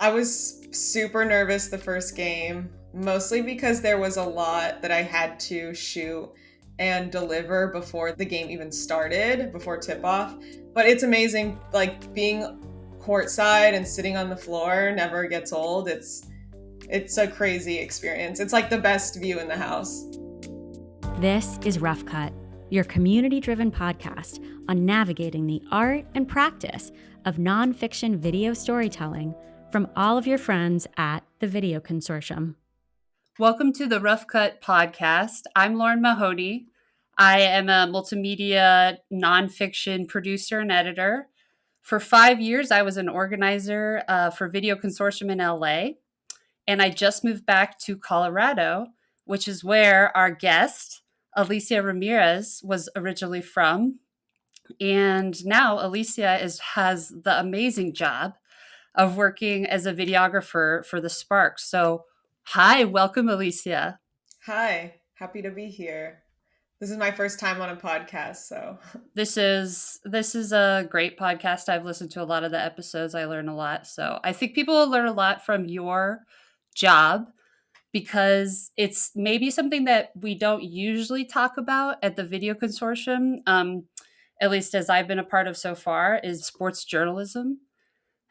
I was super nervous the first game, mostly because there was a lot that I had to shoot and deliver before the game even started, before tip-off. But it's amazing, like being courtside and sitting on the floor never gets old. It's a crazy experience. It's like the best view in the house. This is Rough Cut, your community-driven podcast on navigating the art and practice of nonfiction video storytelling from all of your friends at the Video Consortium. Welcome to the Rough Cut podcast. I'm Lauren Mahoney. I am a multimedia nonfiction producer and editor. For 5 years, I was an organizer for Video Consortium in LA, and I just moved back to Colorado, which is where our guest, Alicia Ramirez, was originally from. And now Alicia has the amazing job of working as a videographer for the Sparks. So, hi, welcome, Alicia. Hi, happy to be here. This is my first time on a podcast, so This is a great podcast. I've listened to a lot of the episodes. I learn a lot. So, I think people will learn a lot from your job because it's maybe something that we don't usually talk about at the Video Consortium, at least as I've been a part of so far, is sports journalism.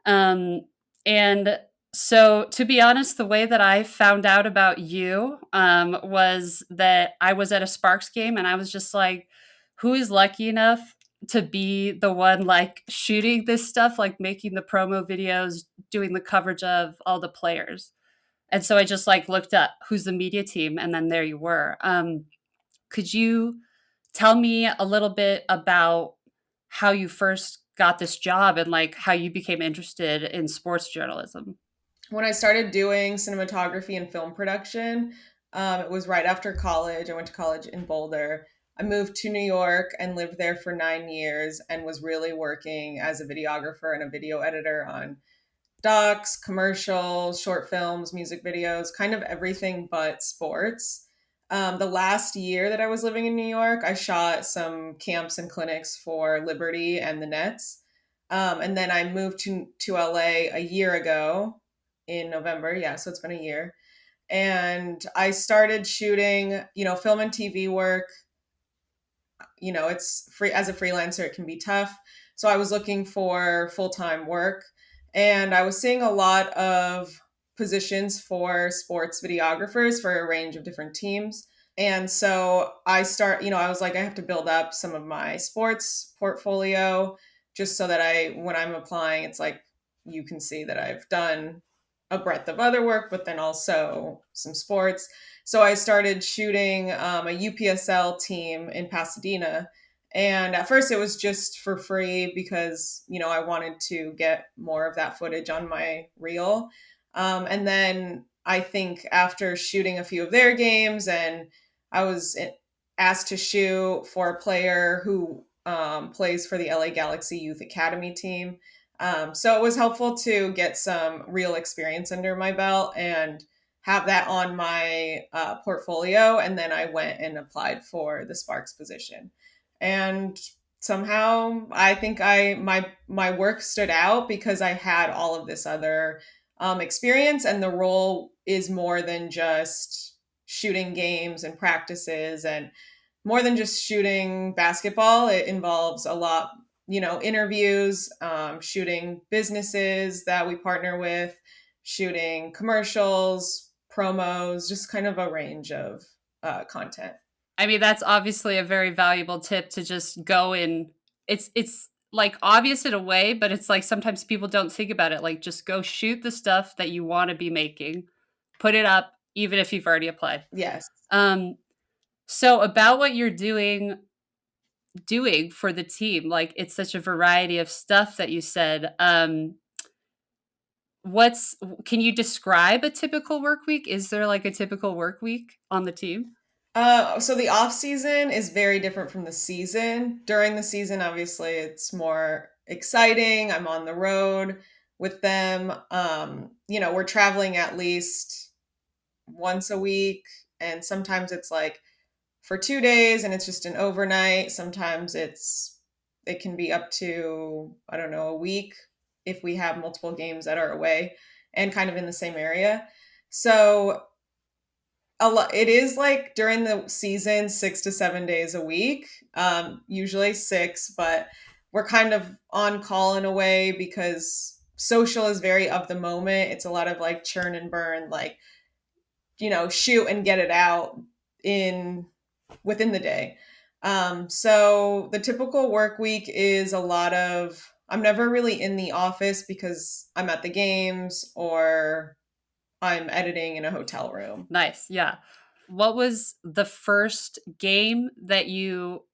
And so, to be honest, the way that I found out about you was that I was at a Sparks game and I was just like, who is lucky enough to be the one like shooting this stuff, like making the promo videos, doing the coverage of all the players? And so I just like looked up who's the media team, and then there you were. Could you tell me a little bit about how you first got this job and like how you became interested in sports journalism? when I started doing cinematography and film production, it was right after college. I went to college in Boulder. I moved to New York and lived there for 9 years and was really working as a videographer and a video editor on docs, commercials, short films, music videos, kind of everything but sports. The last year that I was living in New York, I shot some camps and clinics for Liberty and the Nets. And then I moved to LA a year ago in November. Yeah, so it's been a year. And I started shooting, film and TV work. It's free as a freelancer, it can be tough. So I was looking for full-time work, and I was seeing a lot of positions for sports videographers for a range of different teams. And so I was like, I have to build up some of my sports portfolio just so that when I'm applying, it's like you can see that I've done a breadth of other work, but then also some sports. So I started shooting a UPSL team in Pasadena. And at first it was just for free because, I wanted to get more of that footage on my reel. And then I think after shooting a few of their games, and I was asked to shoot for a player who plays for the LA Galaxy Youth Academy team. So it was helpful to get some real experience under my belt and have that on my portfolio. And then I went and applied for the Sparks position. And somehow I think my work stood out because I had all of this other experience, and the role is more than just shooting games and practices and more than just shooting basketball. It involves a lot, interviews, shooting businesses that we partner with, shooting commercials, promos, just kind of a range of content. I mean, that's obviously a very valuable tip to just go in. It's like obvious in a way, but it's like sometimes people don't think about it. Like just go shoot the stuff that you want to be making, put it up, even if you've already applied. Yes. So about what you're doing for the team, like it's such a variety of stuff that you said. Can you describe a typical work week? Is there like a typical work week on the team? So the off season is very different from the season. During the season, obviously, it's more exciting. I'm on the road with them. We're traveling at least once a week, and sometimes it's like for 2 days and it's just an overnight. Sometimes it can be up to, I don't know, a week if we have multiple games that are away. and kind of in the same area. So a lot, it is like during the season 6 to 7 days a week, usually six, but we're kind of on call in a way because social is very of the moment. It's a lot of like churn and burn, like, shoot and get it out in within the day. So the typical work week is a lot of, I'm never really in the office because I'm at the games or I'm editing in a hotel room. Nice. Yeah. What was the first game that you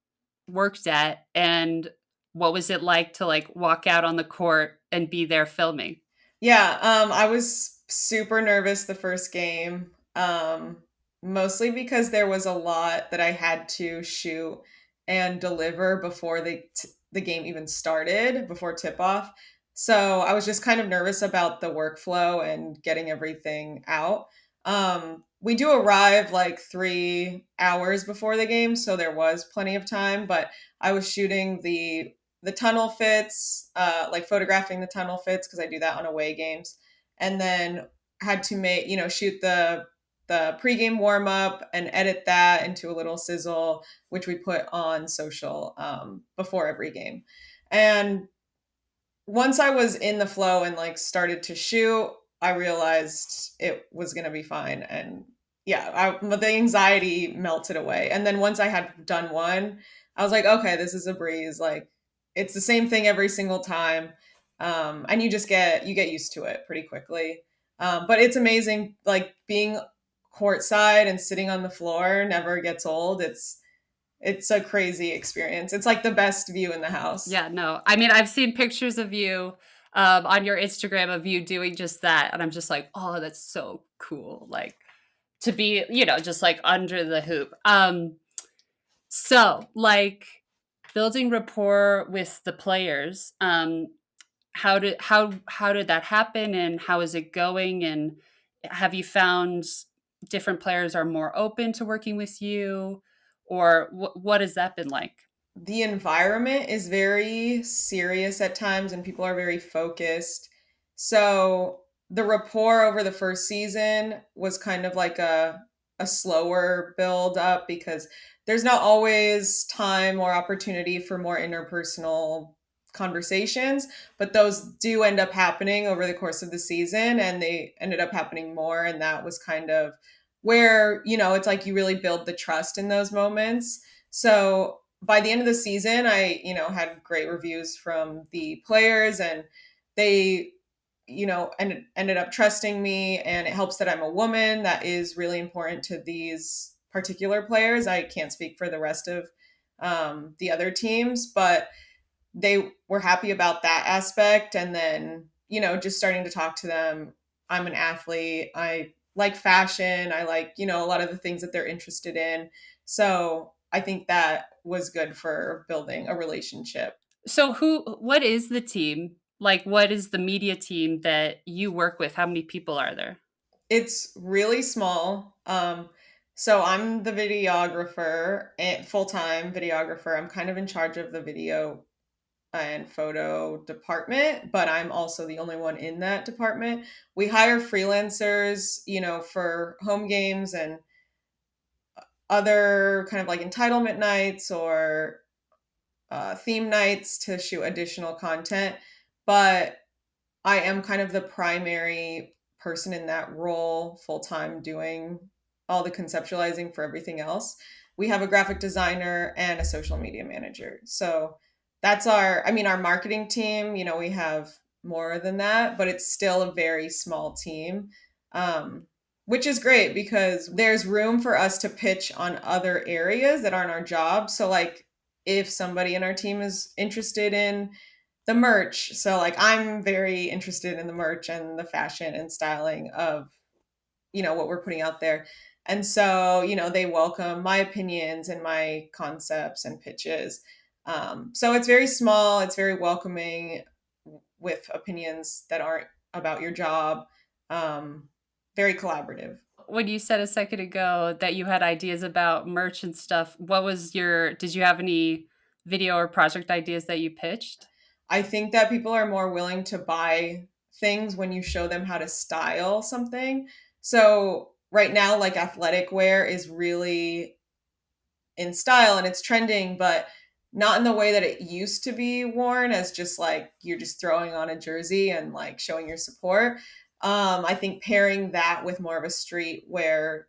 worked at, and what was it like to like walk out on the court and be there filming? Yeah, I was super nervous the first game, mostly because there was a lot that I had to shoot and deliver before the game even started, before tip off. So I was just kind of nervous about the workflow and getting everything out. We do arrive like 3 hours before the game, so there was plenty of time, but I was shooting the tunnel fits, like photographing the tunnel fits because I do that on away games, and then had to shoot the pregame warm up and edit that into a little sizzle, which we put on social before every game. And once I was in the flow and like started to shoot, I realized it was going to be fine. And yeah, the anxiety melted away. And then once I had done one, I was like, okay, this is a breeze. Like it's the same thing every single time. And you get used to it pretty quickly. But it's amazing. Like being courtside and sitting on the floor never gets old. It's a crazy experience. It's like the best view in the house. Yeah, no. I mean, I've seen pictures of you on your Instagram of you doing just that. And I'm just like, oh, that's so cool. Like to be, just like under the hoop. So like building rapport with the players. How did that happen, and how is it going? And have you found different players are more open to working with you, or what has that been like? The environment is very serious at times and people are very focused. So the rapport over the first season was kind of like a slower build up because there's not always time or opportunity for more interpersonal conversations, but those do end up happening over the course of the season and they ended up happening more. And that was kind of where, it's like you really build the trust in those moments. So by the end of the season, I, had great reviews from the players and they, ended up trusting me. And it helps that I'm a woman. That is really important to these particular players. I can't speak for the rest of the other teams, but they were happy about that aspect. And then, just starting to talk to them. I'm an athlete. I like fashion. I like, a lot of the things that they're interested in. So I think that was good for building a relationship. So what is the team? Like what is the media team that you work with? How many people are there? It's really small. So I'm the videographer, full time videographer. I'm kind of in charge of the video and photo department, but I'm also the only one in that department. We hire freelancers, for home games and other kind of like entitlement nights or theme nights to shoot additional content. But I am kind of the primary person in that role full time doing all the conceptualizing for everything else. We have a graphic designer and a social media manager. So that's our marketing team, we have more than that, but it's still a very small team. Which is great because there's room for us to pitch on other areas that aren't our job. So like if somebody in our team is interested in the merch. So like I'm very interested in the merch and the fashion and styling of, what we're putting out there. And so, they welcome my opinions and my concepts and pitches. So it's very small, it's very welcoming with opinions that aren't about your job. Very collaborative. When you said a second ago that you had ideas about merch and stuff, did you have any video or project ideas that you pitched? I think that people are more willing to buy things when you show them how to style something. So right now, like athletic wear is really in style and it's trending, but not in the way that it used to be worn as just like you're just throwing on a jersey and like showing your support. I think pairing that with more of a streetwear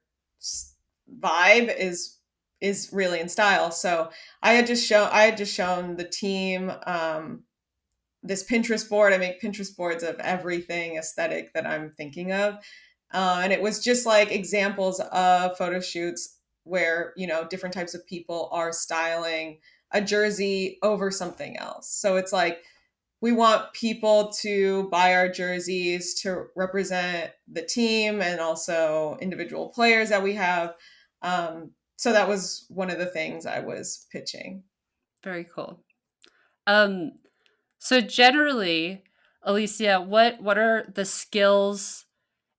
vibe is really in style. So I had just shown the team this Pinterest board. I make Pinterest boards of everything aesthetic that I'm thinking of. And it was just like examples of photo shoots where, you know, different types of people are styling a jersey over something else. So it's like we want people to buy our jerseys to represent the team and also individual players that we have. So that was one of the things I was pitching. Very cool. Um, so generally, Alicia, what are the skills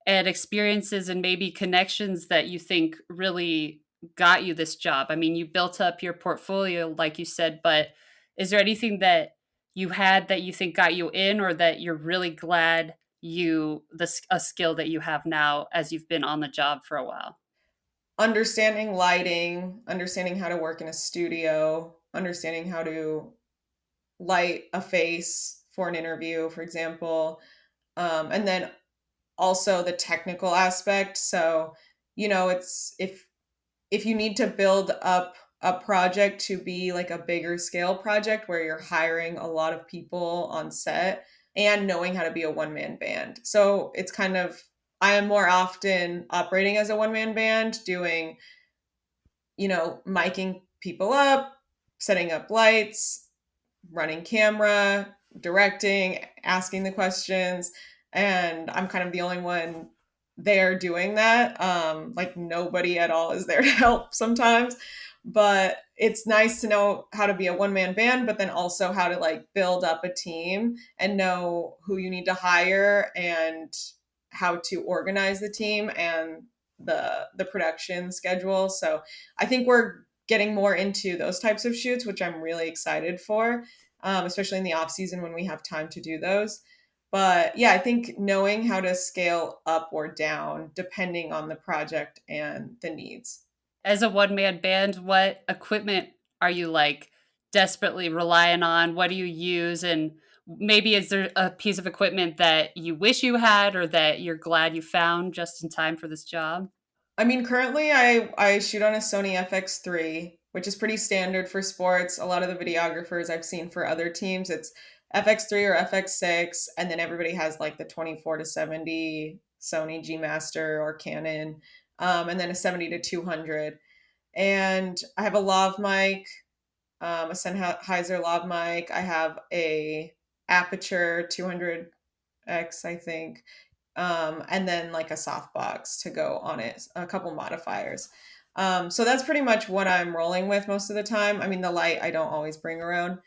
and experiences and maybe connections that you think really got you this job? I mean, you built up your portfolio, like you said, but is there anything that you had that you think got you in, or that you're really glad a skill that you have now as you've been on the job for a while? Understanding lighting, understanding how to work in a studio, understanding how to light a face for an interview, for example. And then also the technical aspect. So, you know, it's if you need to build up a project to be like a bigger scale project where you're hiring a lot of people on set and knowing how to be a one man band. So it's kind of, I am more often operating as a one man band, doing, you know, miking people up, setting up lights, running camera, directing, asking the questions, and I'm kind of the only one there doing that. Like nobody at all is there to help sometimes, but it's nice to know how to be a one man band, but then also how to like build up a team and know who you need to hire and how to organize the team and the production schedule. So I think we're getting more into those types of shoots, which I'm really excited for, especially in the off season when we have time to do those. But yeah, I think knowing how to scale up or down depending on the project and the needs. As a one man band, what equipment are you like desperately relying on? What do you use? And maybe is there a piece of equipment that you wish you had or that you're glad you found just in time for this job? I mean, currently I shoot on a Sony FX3, which is pretty standard for sports. A lot of the videographers I've seen for other teams, it's FX3 or FX6, and then everybody has like the 24 to 70 Sony G Master or Canon, and then a 70 to 200. And I have a lav mic, a Sennheiser lav mic. I have a Aperture 200X, I think, and then like a softbox to go on it, a couple modifiers. So that's pretty much what I'm rolling with most of the time. I mean, the light I don't always bring around.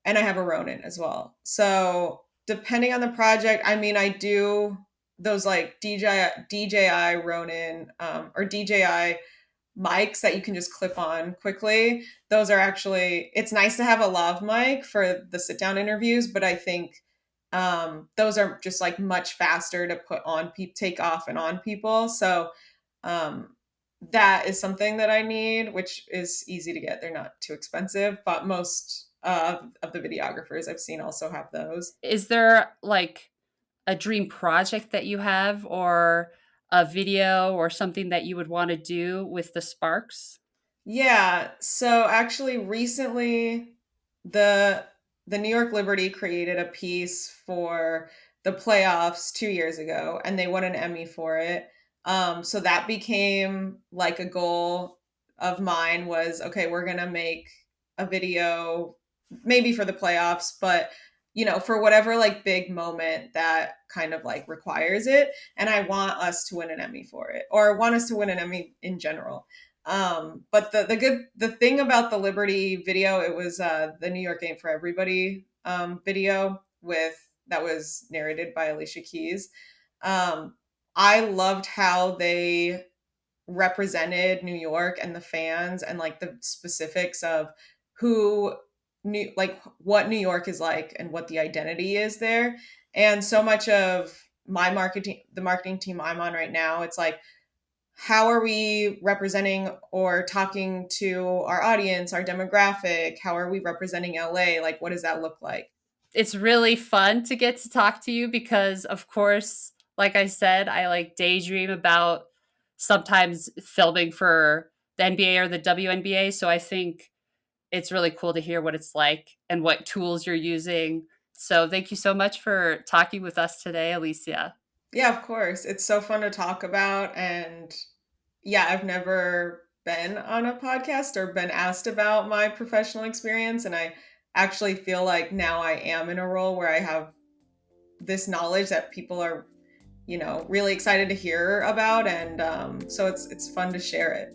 And I have a Ronin as well. So depending on the project, I mean, I do those like DJI Ronin or DJI mics that you can just clip on quickly. Those are actually, it's nice to have a lav mic for the sit down interviews, but I think those are just like much faster to put on take off and on people. So um, that is something that I need, which is easy to get. They're not too expensive, but most of the videographers I've seen also have those. Is there like a dream project that you have, or a video or something that you would want to do with the Sparks? Yeah. So actually recently the the New York Liberty created a piece for the playoffs 2 years ago and they won an Emmy for it. So that became like a goal of mine was okay, we're gonna make a video maybe for the playoffs, but you know, for whatever like big moment that kind of like requires it. And I want us to win an Emmy for it or want us to win an Emmy in general. But the thing about the Liberty video, it was the New York Game for Everybody video with that was narrated by Alicia Keys. Um, I loved how they represented New York and the fans and like the specifics of who like what New York is like and what the identity is there. And so much of the marketing team I'm on right now, it's like, how are we representing or talking to our audience, our demographic? How are we representing LA? Like, what does that look like? It's really fun to get to talk to you because, of course, like I said, I like daydream about sometimes filming for the NBA or the WNBA. So I think it's really cool to hear what it's like and what tools you're using. So thank you so much for talking with us today, Alicia. Yeah, of course. It's so fun to talk about. And yeah, I've never been on a podcast or been asked about my professional experience. And I actually feel like now I am in a role where I have this knowledge that people are, really excited to hear about. And so it's fun to share it.